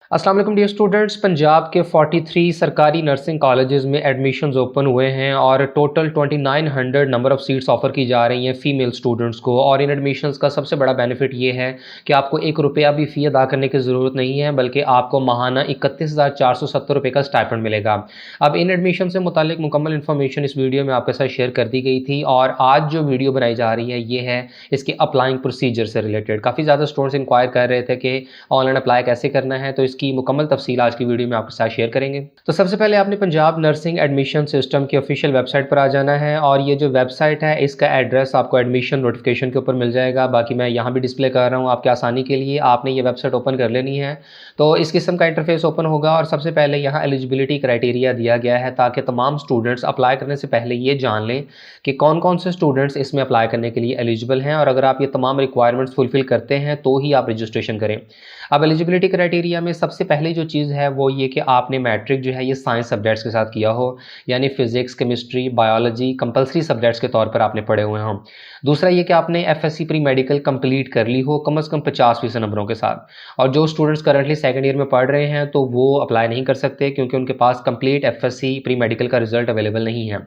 अस्सलाम वालेकुम dear students. Punjab के 43 सरकारी नर्सिंग कॉलेजेस में एडमिशन्स ओपन हुए हैं और total 2900 number of seats offer की जा रही हैं फ़ीमेल स्टूडेंट्स को। और इन एडमिशन्स का सबसे बड़ा बेनिफिट ये है कि आपको ₹1 भी फ़ी अदा करने की ज़रूरत नहीं है, बल्कि आपको माहाना 31,470 रुपये का स्टाइपेंड मिलेगा। अब इन एडमिशन से मुतालिक मुकम्मल इन्फॉर्मेशन इस वीडियो में आपके साथ शेयर कर दी गई थी और आज जो वीडियो बनाई जा रही है ये है इसके अप्लाइंग प्रोसीजर से रिलेटेड। काफ़ी ज़्यादा स्टूडेंट्स इंक्वायर कर रहे थे कि ऑनलाइन अप्लाई कैसे करना है, तो इसकी मुकम्मल तफसील आज की वीडियो में आपके साथ शेयर करेंगे। तो सबसे पहले आपने पंजाब नर्सिंग एडमिशन सिस्टम की ऑफिशियल वेबसाइट पर आ जाना है और ये जो वेबसाइट है इसका एड्रेस आपको एडमिशन नोटिफिकेशन के ऊपर मिल जाएगा। बाकी मैं यहाँ भी डिस्प्ले कर रहा हूँ आपकी आसानी के लिए। आपने ये वेबसाइट ओपन कर लेनी है तो इस किस्म का इंटरफेस ओपन होगा और सबसे पहले यहाँ एलिजिबिलिटी क्राइटेरिया दिया गया है ताकि तमाम स्टूडेंट्स अप्लाई करने से पहले ये जान लें कि कौन कौन से स्टूडेंट्स इसमें अप्लाई करने के लिए एलिजिबल हैं, और अगर आप ये तमाम रिक्वायरमेंट्स फुलफिल करते हैं तो ही आप रजिस्ट्रेशन करें। अब एलिजिबिलिटी क्राइटेरिया में सबसे पहले जो चीज़ है वो ये कि आपने मैट्रिक जो है ये साइंस सब्जेक्ट्स के साथ किया हो, यानी physics, chemistry, biology compulsory subjects के तौर पर आपने पढ़े हुए हों। दूसरा ये कि आपने एफएससी प्री मेडिकल कंप्लीट कर ली हो कम से कम 50% नंबरों के साथ। और जो स्टूडेंट्स करंटली सेकंड ईयर में पढ़ रहे हैं तो वो अप्लाई नहीं कर सकते क्योंकि उनके पास कंप्लीट एफएससी प्री मेडिकल का रिजल्ट अवेलेबल नहीं है।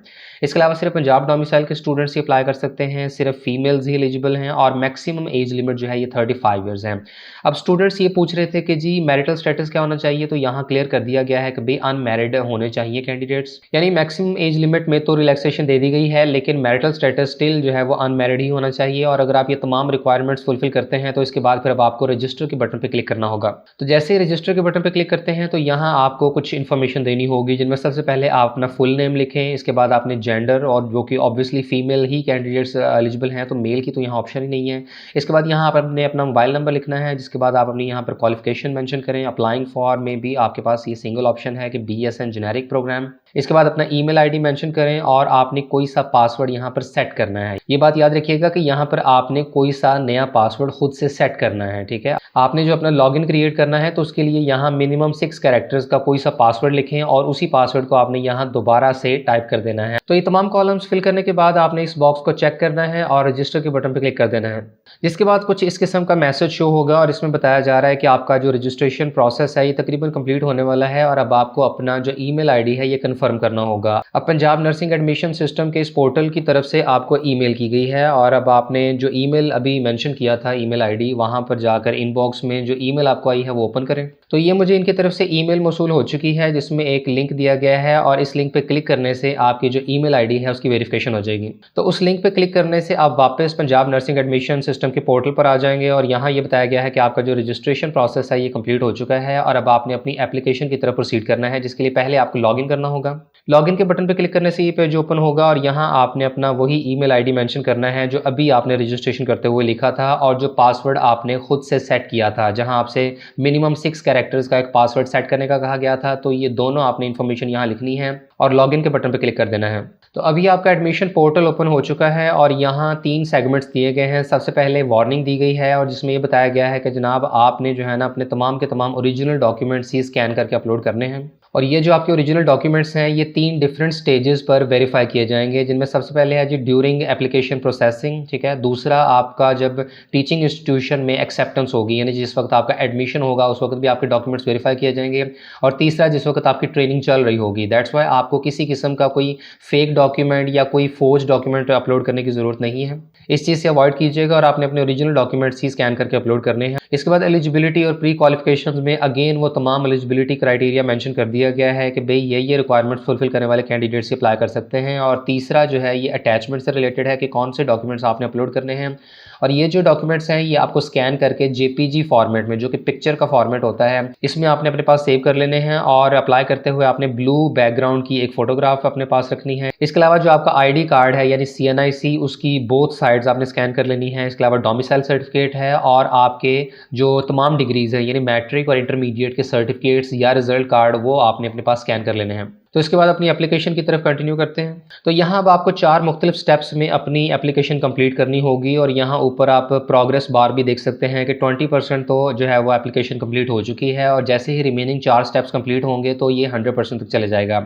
इसके अलावा सिर्फ पंजाब डोमिसाइल के स्टूडेंट्स ही अप्लाई कर सकते हैं, सिर्फ फीमेल्स ही एलिजिबल हैं और मैक्सिमम एज लिमिट जो है ये 35 ईयर्स है। अब स्टूडेंट्स ये पूछ रहे थे कि जी मैरिटल स्टेटस क्या होना चाहिए, तो यहाँ क्लियर कर दिया गया है कि भाई अनमैरिड होने चाहिए कैंडिडेट्स, यानी मैक्सिमम एज लिमिट में तो रिलैक्सेशन दे दी गई है लेकिन मैरिटल स्टेटस स्टिल जो है वो अनमैरिड ही होना चाहिए। और अगर आप ये तमाम रिक्वायरमेंट्स फुलफिल करते हैं तो इसके बाद फिर अब आपको रजिस्टर के बटन पर क्लिक करना होगा। तो जैसे ही रजिस्टर के बटन पर क्लिक करते हैं तो यहाँ आपको कुछ इन्फॉर्मेशन देनी होगी, जिनमें सबसे पहले आप अपना फुल नेम लिखें, इसके बाद आपने जेंडर, और जो कि ऑब्वियसली फीमेल ही कैंडिडेट्स एलिजिबल हैं तो मेल की तो यहाँ ऑप्शन ही नहीं है। इसके बाद यहाँ पर आपने अपना मोबाइल नंबर लिखना है, जिसके बाद आप अपनी यहाँ पर क्वालिफिकेशन मेंशन करें। अप्लाइंग फॉर में भी आपके पास ये सिंगल ऑप्शन है कि बीएसएन जेनेरिक प्रोग्राम। इसके बाद अपना ईमेल आईडी मेंशन करें और आपने कोई सा पासवर्ड यहाँ पर सेट करना है। ये बात याद रखिएगा कि यहाँ पर आपने कोई सा नया पासवर्ड खुद से सेट करना है, ठीक है। आपने जो अपना लॉगिन क्रिएट करना है तो उसके लिए यहाँ मिनिमम 6 कैरेक्टर्स का कोई सा पासवर्ड लिखें और उसी पासवर्ड को आपने यहाँ दोबारा से टाइप कर देना है। तो ये तमाम कॉलम्स फिल करने के बाद आपने इस बॉक्स को चेक करना है और रजिस्टर के बटन पर क्लिक कर देना है, जिसके बाद कुछ इस किस्म का मैसेज शो होगा और इसमें बताया जा रहा है कि आपका जो रजिस्ट्रेशन प्रोसेस है ये तकरीबन कंप्लीट होने वाला है और अब आपको अपना जो ईमेल आईडी है ये कंफर्म करना होगा। अब पंजाब नर्सिंग एडमिशन सिस्टम के इस पोर्टल की तरफ से आपको ईमेल की गई है और अब आपने जो ईमेल अभी मेंशन किया था ईमेल आईडी, वहां पर जाकर इनबॉक्स में जो ईमेल आपको आई है वो ओपन करें। तो ये मुझे इनकी तरफ से ईमेल मौसूल हो चुकी है जिसमें एक लिंक दिया गया है और इस लिंक पे क्लिक करने से आपकी जो ईमेल आईडी है उसकी वेरिफिकेशन हो जाएगी। तो उस लिंक पे क्लिक करने से आप वापस पंजाब नर्सिंग एडमिशन सिस्टम के पोर्टल पर आ जाएंगे और यहाँ ये बताया गया है कि आपका जो रजिस्ट्रेशन प्रोसेस है ये कंप्लीट हो चुका है और अब आपने अपनी एप्लीकेशन की तरफ प्रोसीड करना है, जिसके लिए पहले आपको लॉगिन करना होगा। लॉगिन के बटन पर क्लिक करने से ये पेज ओपन होगा और यहाँ आपने अपना वही ईमेल आईडी मेंशन करना है जो अभी आपने रजिस्ट्रेशन करते हुए लिखा था और जो पासवर्ड आपने खुद से सेट किया था, जहाँ आपसे मिनिमम 6 कैरेक्टर्स का एक पासवर्ड सेट करने का कहा गया था। तो ये दोनों आपने इन्फॉर्मेशन यहाँ लिखनी है और लॉगिन के बटन पर क्लिक कर देना है। तो अभी आपका एडमिशन पोर्टल ओपन हो चुका है और यहाँ 3 सेगमेंट्स दिए गए हैं। सबसे पहले वार्निंग दी गई है और जिसमें ये बताया गया है कि जनाब आपने जो है ना अपने तमाम के तमाम ओरिजिनल डॉक्यूमेंट्स ही स्कैन करके अपलोड करने हैं और ये जो आपके ओरिजिनल डॉक्यूमेंट्स हैं ये 3 डिफरेंट स्टेजेस पर वेरीफाई किए जाएंगे, जिनमें सबसे पहले है जी ड्यूरिंग एप्लीकेशन प्रोसेसिंग, ठीक है। दूसरा आपका जब टीचिंग इंस्टीट्यूशन में एक्सेप्टेंस होगी, यानी जिस वक्त आपका एडमिशन होगा उस वक्त भी आपके डॉक्यूमेंट्स वेरीफाई किए जाएंगे। और तीसरा जिस वक्त आपकी ट्रेनिंग चल रही होगी। दैट्स वाई आपको किसी किस्म का कोई फेक डॉक्यूमेंट या कोई फोर्ज डॉक्यूमेंट अपलोड करने की ज़रूरत नहीं है। इस चीज़ से अवॉइड कीजिएगा और आपने अपने ओरिजिनल डॉक्यूमेंट्स ही स्कैन करके अपलोड करने हैं। इसके बाद एलिजिबिलिटी और प्री क्वालिफिकेशन में अगेन वो तमाम एलिजिबिलिटी क्राइटेरिया मेंशन कर दिया गया है कि भाई ये रिक्वायरमेंट्स फुलफिल करने वाले कैंडिडेट्स से अप्लाई कर सकते हैं। और तीसरा जो है ये अटैचमेंट से रिलेटेड है कि कौन से डॉक्यूमेंट्स आपने अपलोड करने हैं और ये जो डॉक्यूमेंट्स हैं ये आपको स्कैन करके जेपीजी फॉर्मेट में, जो कि पिक्चर का फॉर्मेट होता है, इसमें आपने अपने पास सेव कर लेने हैं और अप्लाई करते हुए आपने ब्लू बैकग्राउंड की एक फोटोग्राफ अपने पास रखनी है। इसके अलावा जो आपका आईडी कार्ड है यानी CNIC उसकी बोथ साइड्स आपने स्कैन कर लेनी है। इसके अलावा डोमिसाइल सर्टिफिकेट है और आपके जो तमाम डिग्रीज है यानी मैट्रिक और इंटरमीडिएट के सर्टिफिकेट्स या रिजल्ट कार्ड वो आपने अपने पास स्कैन कर लेने हैं। तो इसके बाद अपनी एप्लीकेशन की तरफ कंटिन्यू करते हैं। तो यहाँ अब आपको 4 मुख्तलिफ स्टेप्स में अपनी एप्लीकेशन कंप्लीट करनी होगी और यहाँ ऊपर आप प्रोग्रेस बार भी देख सकते हैं कि 20% तो जो है वो एप्लीकेशन कंप्लीट हो चुकी है और जैसे ही रिमेनिंग 4 स्टेप्स कंप्लीट होंगे तो ये 100% तक चले जाएगा।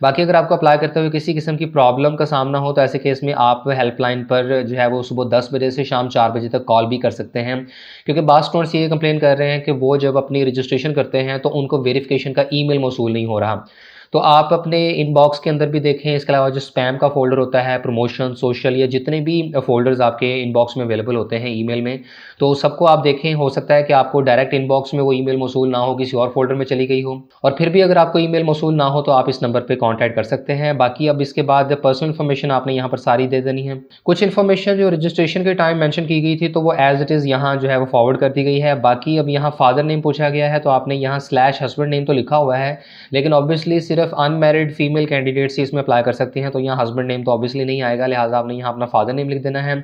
बाकी अगर आपको अप्लाई करते हुए किसी किस्म की प्रॉब्लम का सामना हो तो ऐसे केस में आप हेल्पलाइन पर जो है वो सुबह 10 बजे से शाम 4 बजे तक कॉल भी कर सकते हैं, क्योंकि बास स्टूडेंट्स ये कंप्लेन कर रहे हैं कि वो जब अपनी रजिस्ट्रेशन करते हैं तो उनको वेरिफिकेशन का ईमेल मौसूल नहीं हो रहा। तो आप अपने इनबॉक्स के अंदर भी देखें, इसके अलावा जो स्पैम का फ़ोल्डर होता है, प्रमोशन, सोशल या जितने भी फ़ोल्डर्स आपके इनबॉक्स में अवेलेबल होते हैं ईमेल में, तो सबको आप देखें। हो सकता है कि आपको डायरेक्ट इनबॉक्स में वो ईमेल मौसूल ना हो, किसी और फ़ोल्डर में चली गई हो, और फिर भी अगर आपको ईमेल मौसूल ना हो तो आप इस नंबर पे कॉन्टैक्ट कर सकते हैं। बाकी अब इसके बाद पर्सनल इन्फॉर्मेशन आपने यहाँ पर सारी दे देनी है। कुछ इन्फॉर्मेशन जो रजिस्ट्रेशन के टाइम मेंशन की गई थी तो वो एज़ इट इज़ यहाँ जो है वो फॉरवर्ड कर दी गई है। बाकी अब यहाँ फादर नेम पूछा गया है तो आपने यहाँ स्लैश हस्बैंड नेम तो लिखा हुआ है, लेकिन ऑब्वियसली सिर्फ अनमैरिड फीमेल कैंडिडेट्स ही इसमें अप्लाई कर सकती हैं, तो यहाँ हस्बैंड नेम तो ऑब्वियसली नहीं आएगा, लिहाजा आपने यहाँ अपना फादर नेम लिख देना है।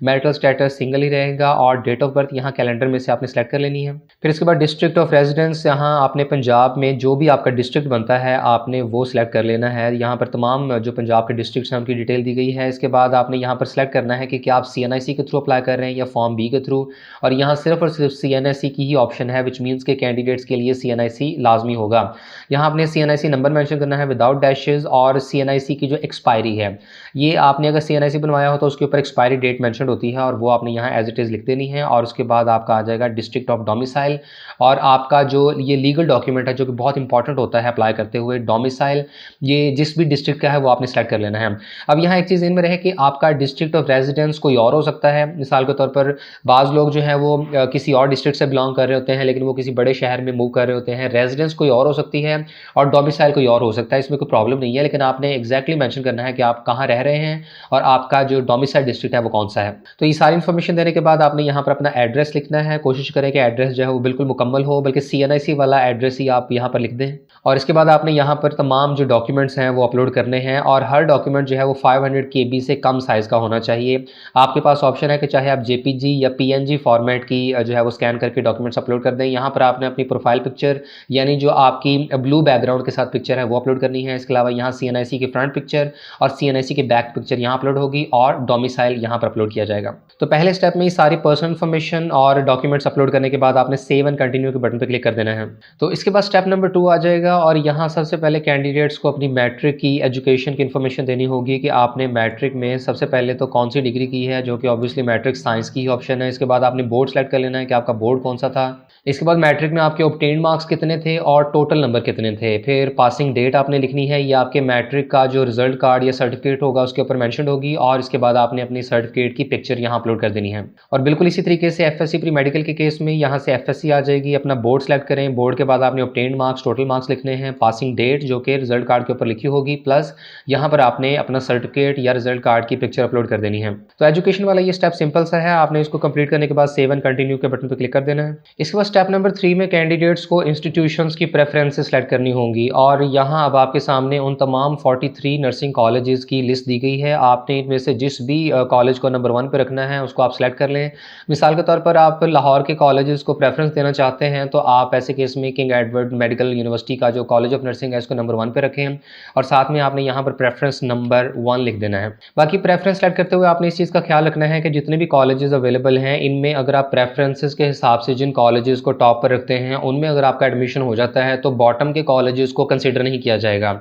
मैरिटल स्टेटस सिंगल ही रहेगा और डेट ऑफ बर्थ यहाँ कैलेंडर में से आपने सेलेक्ट कर लेनी है। फिर इसके बाद डिस्ट्रिक्ट ऑफ रेजिडेंस, यहाँ आपने पंजाब में जो भी आपका डिस्ट्रिक्ट बनता है आपने वो सिलेक्ट कर लेना है। यहाँ पर तमाम जो पंजाब के डिस्ट्रिक्ट्स हैं उनकी डिटेल दी गई है। इसके बाद आपने यहाँ पर सेलेक्ट करना है कि क्या आप CNIC के थ्रू अप्लाई कर रहे हैं या फॉर्म बी के थ्रू, और यहाँ सिर्फ और सिर्फ CNIC की ही ऑप्शन है, विच मीन्स के कैंडिडेट्स के लिए CNIC लाजमी होगा। यहाँ आपने CNIC नंबर मेंशन करना है विदाउट डैशेज, और CNIC की जो एक्सपायरी है, ये आपने अगर CNIC बनवाया हो तो उसके ऊपर एक्सपायरी डेट मेंशन होती है और वो आपने यहाँ एज इट इज़ लिख देनी है। और उसके बाद आपका आ जाएगा डिस्ट्रिक्ट ऑफ डोमिसाइल, और आपका जो ये लीगल डॉक्यूमेंट है जो कि बहुत इंपॉर्टेंट होता है अप्लाई करते हुए, डोमिसाइल, ये जिस भी डिस्ट्रिक्ट का है वो आपने सेलेक्ट कर लेना है। अब यहाँ एक चीज़ इनमें रहे कि आपका डिस्ट्रिक्ट ऑफ रेजिडेंस कोई और हो सकता है। मिसाल के तौर पर बाज़ लोग जो हैं वो किसी और डिस्ट्रिक्ट से बिलोंग कर रहे होते हैं लेकिन वो किसी बड़े शहर में मूव कर रहे होते हैं। रेजिडेंस कोई और हो सकती है और डोमिसाइल कोई और हो सकता है, इसमें कोई प्रॉब्लम नहीं है, लेकिन आपने एग्जैक्टली मेंशन करना है कि आप कहाँ रह रहे हैं और आपका जो डोमिसाइल डिस्ट्रिक्ट है वो कौन सा है। तो ये सारी इन्फॉर्मेशन देने के बाद आपने यहाँ पर अपना एड्रेस लिखना है। कोशिश करें कि एड्रेस जो है वो बिल्कुल मुकम्मल हो, बल्कि CNIC वाला एड्रेस ही आप यहाँ पर लिख दें। और इसके बाद आपने यहाँ पर तमाम जो डॉक्यूमेंट्स हैं वो अपलोड करने हैं और हर डॉक्यूमेंट जो है वो 500 KB से कम साइज़ का होना चाहिए। आपके पास ऑप्शन है कि चाहे आप JPG या PNG फॉर्मेट की जो है वो स्कैन करके डॉक्यूमेंट्स अपलोड कर दें। यहाँ पर आपने अपनी प्रोफाइल पिक्चर यानी जो आपकी ब्लू बैकग्राउंड के साथ पिक्चर है वो अपलोड करनी है। इसके अलावा यहाँ CNIC की फ्रंट पिक्चर और CNIC की बैक पिक्चर यहाँ अपलोड होगी और डोमिसाइल यहाँ पर अपलोड किया जाएगा। तो पहले स्टेप में ये सारी पर्सनल इन्फॉर्मेशन और डॉक्यूमेंट्स अपलोड करने के बाद आपने सेव एंड कंटिन्यू के बटन पर क्लिक कर देना है। तो इसके बाद स्टेप नंबर 2 आ जाएगा और यहाँ सबसे पहले कैंडिडेट्स को अपनी मैट्रिक की एजुकेशन की इन्फॉर्मेशन देनी होगी कि आपने मैट्रिक में सबसे पहले तो कौन सी डिग्री की है, जो कि ऑब्वियसली मैट्रिक साइंस की ही ऑप्शन है। इसके बाद आपने बोर्ड सेलेक्ट कर लेना है कि आपका बोर्ड कौन सा था। इसके बाद मैट्रिक में आपके ऑब्टेन्ड मार्क्स कितने थे और टोटल नंबर कितने थे। फिर पासिंग डेट आपने लिखनी है, ये आपके मैट्रिक का जो रिजल्ट कार्ड या सर्टिफिकेट होगा उसके ऊपर मेंशन होगी, और इसके बाद आपने अपनी सर्टिफिकेट की पिक्चर यहाँ अपलोड कर देनी है। और बिल्कुल इसी तरीके से FSC प्री मेडिकल के केस में यहाँ से FSC आ जाएगी। अपना बोर्ड सेलेक्ट करें, बोर्ड के बाद आपने ऑब्टेन्ड मार्क्स, टोटल मार्क्स लिखने हैं, पासिंग डेट जो कि रिजल्ट कार्ड के ऊपर लिखी होगी, प्लस यहाँ पर आपने अपना सर्टिफिकेट या रिजल्ट कार्ड की पिक्चर अपलोड कर देनी है। तो एजुकेशन वाला ये स्टेप सिंपल सा है, आपने इसको कंप्लीट करने के बाद सेव एंड कंटिन्यू के बटन पर क्लिक कर देना है। इसके बाद स्टेप नंबर 3 में कैंडिडेट्स को इंस्टीट्यूशंस की प्रेफरेंसेस सेलेक्ट करनी होंगी और यहाँ अब आपके सामने उन तमाम 43 नर्सिंग कॉलेजेस की लिस्ट दी गई है। आपने इनमें से जिस भी कॉलेज को नंबर 1 पे रखना है उसको आप सेलेक्ट कर लें। मिसाल के तौर पर आप लाहौर के कॉलेजेस को प्रेफरेंस देना चाहते हैं तो आप ऐसे केस में किंग एडवर्ड मेडिकल यूनिवर्सिटी का जो कॉलेज ऑफ नर्सिंग है इसको नंबर 1 पे रखें और साथ में आपने यहाँ पर प्रेफरेंस नंबर 1 लिख देना है। बाकी प्रेफरेंस सेलेक्ट करते हुए आपने इस चीज़ का ख्याल रखना है कि जितने भी कॉलेजेस अवेलेबल हैं इनमें अगर आप प्रेफरेंसेस के हिसाब से जिन कॉलेजेस को टॉप पर रखते हैं उनमें अगर आपका एडमिशन हो जाता है तो बॉटम के कॉलेजेस को कंसीडर नहीं किया जाएगा।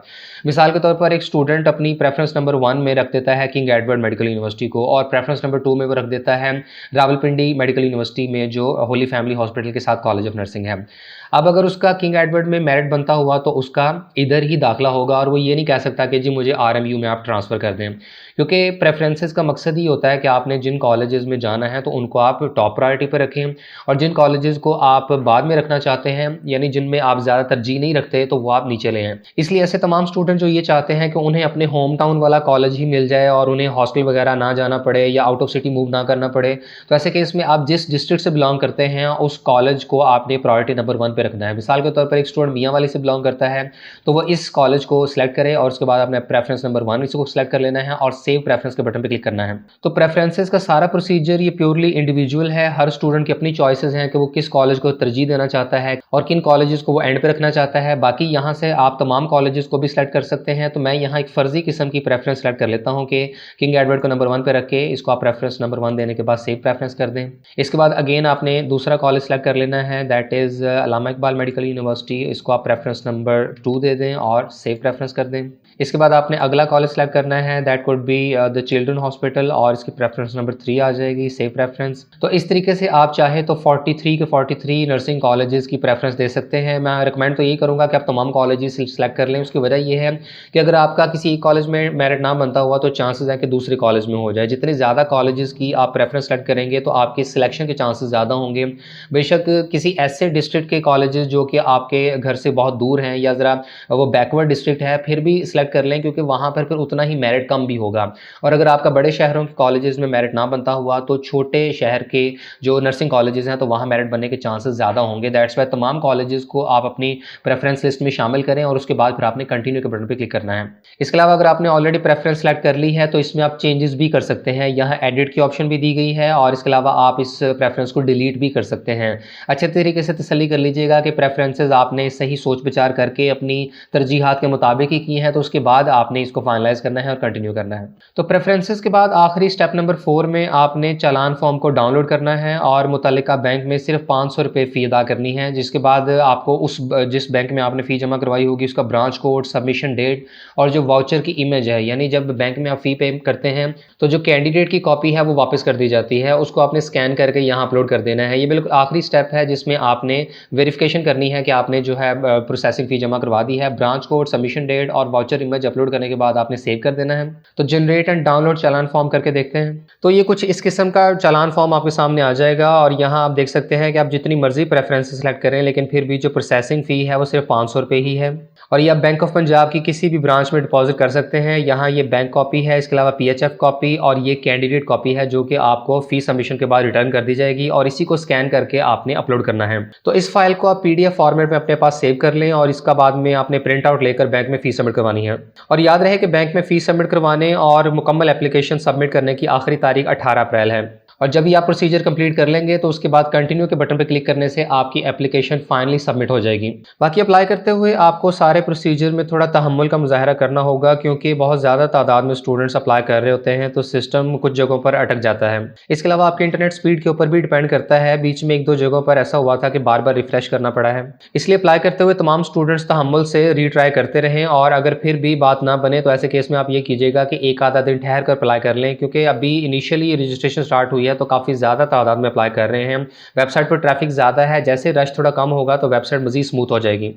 मिसाल के तौर पर एक स्टूडेंट अपनी प्रेफरेंस नंबर 1 में रख देता है किंग एडवर्ड मेडिकल यूनिवर्सिटी को और प्रेफरेंस नंबर 2 में वो रख देता है रावलपिंडी मेडिकल यूनिवर्सिटी में जो होली फैमिली हॉस्पिटल के साथ कॉलेज ऑफ नर्सिंग है। अब अगर उसका किंग एडवर्ड में मेरिट बनता हुआ तो उसका इधर ही दाखिला होगा और वो ये नहीं कह सकता कि जी मुझे RMU में आप ट्रांसफ़र कर दें, क्योंकि प्रेफरेंसेस का मकसद ही होता है कि आपने जिन कॉलेजेस में जाना है तो उनको आप टॉप प्रायोरिटी पर रखें और जिन कॉलेजेस को आप बाद में रखना चाहते हैं यानी जिनमें आप ज़्यादा तरजीह नहीं रखते तो वो आप नीचे ले आएँ। इसलिए ऐसे तमाम स्टूडेंट जो ये चाहते हैं कि उन्हें अपने होम टाउन वाला कॉलेज ही मिल जाए और उन्हें हॉस्टल वगैरह ना जाना पड़े या आउट ऑफ सिटी मूव ना करना पड़े, तो ऐसे केस में आप जिस डिस्ट्रिक्ट से बिलोंग करते हैं उस कॉलेज को आपने प्रायोरिटी नंबर 1 पे रखना है। मिसाल के तौर पर एक स्टूडेंट मियांवाली से बिलॉन्ग करता है, तो वो इस कॉलेज को सिलेक्ट करे और उसके बाद अपने प्रेफरेंस नंबर 1 इसको सिलेक्ट कर लेना है और सेव प्रेफरेंस के बटन पे क्लिक करना है। तो प्रेफरेंसेस का सारा प्रोसीजर ये प्योरली इंडिविजुअल है। हर स्टूडेंट की अपनी चॉइसेस हैं कि वो किस कॉलेज को तरजीह देना चाहता है और किन कॉलेजेस को वो एंड पे रखना चाहता है। बाकी यहाँ से आप तमाम कॉलेजेस को भी सिलेक्ट कर सकते हैं। तो मैं यहाँ एक फ़र्ज़ी किस्म की प्रेफरेंस सेलेक्ट कर लेता हूँ कि किंग एडवर्ड को नंबर 1 पे रख के इसको आप प्रेफरेंस नंबर 1 देने के बाद सेव प्रेफरेंस कर दें। इसके बाद अगेन आपने दूसरा कॉलेज सेलेक्ट कर लेना है, that is Allama Iqbal medical university. इसको आप प्रेफरेंस नंबर 2 दे दें और सेव प्रेफरेंस कर दें। इसके बाद आपने अगला कॉलेज सेलेक्ट करना है, that could be the children hospital और इसकी प्रेफरेंस नंबर 3 आ जाएगी, सेव प्रेफरेंस। तो इस तरीके से आप चाहे तो 43 के 43 नर्सिंग कॉलेजेस की प्रेफरेंस दे सकते हैं। मैं रिकमेंड तो यही करूँगा कि आप तमाम कॉलेजेस सेलेक्ट कर लें। उसकी वजह ये है कि अगर आपका किसी एक कॉलेज में मेरिट ना बनता हुआ तो चांसेस है कि दूसरे कॉलेज में हो जाए। जितने ज़्यादा कॉलेजेस की आप प्रेफरेंस सेलेक्ट करेंगे तो आपके सिलेक्शन के चांसेस ज़्यादा होंगे। बेशक किसी ऐसे डिस्ट्रिक्ट के कॉलेजेस जो कि आपके घर से बहुत दूर हैं या ज़रा वो बैकवर्ड डिस्ट्रिक्ट है, फिर भी सिलेक्ट कर लें, क्योंकि वहाँ पर फिर उतना ही मेरिट कम भी होगा। और अगर आपका बड़े शहरों के कॉलेजेस में मेरिट ना बनता हुआ तो छोटे शहर के जो नर्सिंग कॉलेजेस हैं तो वहाँ मेरिट बनने के चांसेस ज़्यादा होंगे। दैट्स वाई तमाम कॉलेजेस को आप अपनी प्रेफरेंस लिस्ट में शामिल करें और उसके बाद फिर आपने कंटिन्यू के बटन पर क्लिक करना है। इसके अलावा अगर आपने ऑलरेडी प्रेफरेंस सेलेक्ट कर ली है तो इसमें आप चेंजेस भी कर सकते हैं। यहाँ एडिट की ऑप्शन भी दी गई है और इसके अलावा आप इस प्रेफरेंस को डिलीट भी कर सकते हैं। अच्छे तरीके से तसल्ली कर लीजिएगा कि प्रेफरेंसेस आपने सही सोच विचार करके अपनी तरजीहात के मुताबिक ही की हैं, तो उसके बाद आपने इसको फाइनलाइज करना है और कंटिन्यू करना है। तो प्रेफरेंसेस के बाद आखिरी स्टेप नंबर 4 में आपने चालान फॉर्म को डाउनलोड करना है और मुतल्लिका बैंक में सिर्फ 500 रुपये फ़ी अदा करनी है। जिसके बाद आपको जिस बैंक में आपने फ़ी जमा करवाई होगी उसका ब्रांच कोड, सबमिशन डेट और जो वाउचर की इमेज है, यानी जब बैंक में आप फ़ी पे करते हैं तो जो कैंडिडेट की कॉपी है वो वापस कर दी जाती है, उसको आपने स्कैन करके यहाँ अपलोड कर देना है। ये बिल्कुल आखिरी स्टेप है जिसमें आपने वेरिफिकेशन करनी है कि आपने जो है प्रोसेसिंग फ़ी जमा करवा दी है। ब्रांच कोड, सबमिशन डेट और वाउचर इमेज अपलोड करने के बाद आपने सेव कर देना है। तो generate and download challan form करके देखते हैं। तो ये कुछ इस किस्म का चालान फॉर्म आपके सामने आ जाएगा और यहाँ आप देख सकते हैं कि आप जितनी मर्जी प्रेफरेंस सेलेक्ट करें लेकिन फिर भी जो प्रोसेसिंग फ़ी है वो सिर्फ 500 रुपये ही है। और ये आप बैंक ऑफ पंजाब की किसी भी ब्रांच में डिपॉजिट कर सकते हैं। यहाँ ये बैंक कॉपी है, इसके अलावा PHF कॉपी और ये कैंडिडेट कॉपी है जो कि आपको फ़ी सबमिशन के बाद रिटर्न कर दी जाएगी और इसी को स्कैन करके आपने अपलोड करना है। तो इस फाइल को आप PDF फॉर्मेट में अपने पास सेव कर लें और इसका बाद में आपने प्रिंट आउट लेकर बैंक में फ़ी सबमिट करवानी है। और याद रहे कि बैंक में फ़ी सबमिट करवाने और मुकम्मल एप्लीकेशन सबमिट करने की आखिरी तारीख 18 अप्रैल है। और जब भी आप प्रोसीजर कंप्लीट कर लेंगे तो उसके बाद कंटिन्यू के बटन पर क्लिक करने से आपकी एप्लीकेशन फाइनली सबमिट हो जाएगी। बाकी अप्लाई करते हुए आपको सारे प्रोसीजर में थोड़ा तहम्मुल का मुजाहरा करना होगा, क्योंकि बहुत ज़्यादा तादाद में स्टूडेंट्स अप्लाई कर रहे होते हैं तो सिस्टम कुछ जगहों पर अटक जाता है। इसके अलावा आपके इंटरनेट स्पीड के ऊपर भी डिपेंड करता है। बीच में 1-2 जगहों पर ऐसा हुआ था कि बार बार रिफ्रेश करना पड़ा है। इसलिए अप्लाई करते हुए तमाम स्टूडेंट्स तहम्मुल से रीट्राई करते रहें और अगर फिर भी बात ना बने तो ऐसे केस में आप ये कीजिएगा कि एक आधा दिन ठहर कर अप्लाई कर लें, क्योंकि अभी इनिशियली रजिस्ट्रेशन स्टार्ट हुई है तो काफ़ी ज़्यादा तादाद में अप्लाई कर रहे हैं। वेबसाइट पर ट्रैफिक ज़्यादा है, जैसे रश थोड़ा कम होगा तो वेबसाइट मज़ीद स्मूथ हो जाएगी।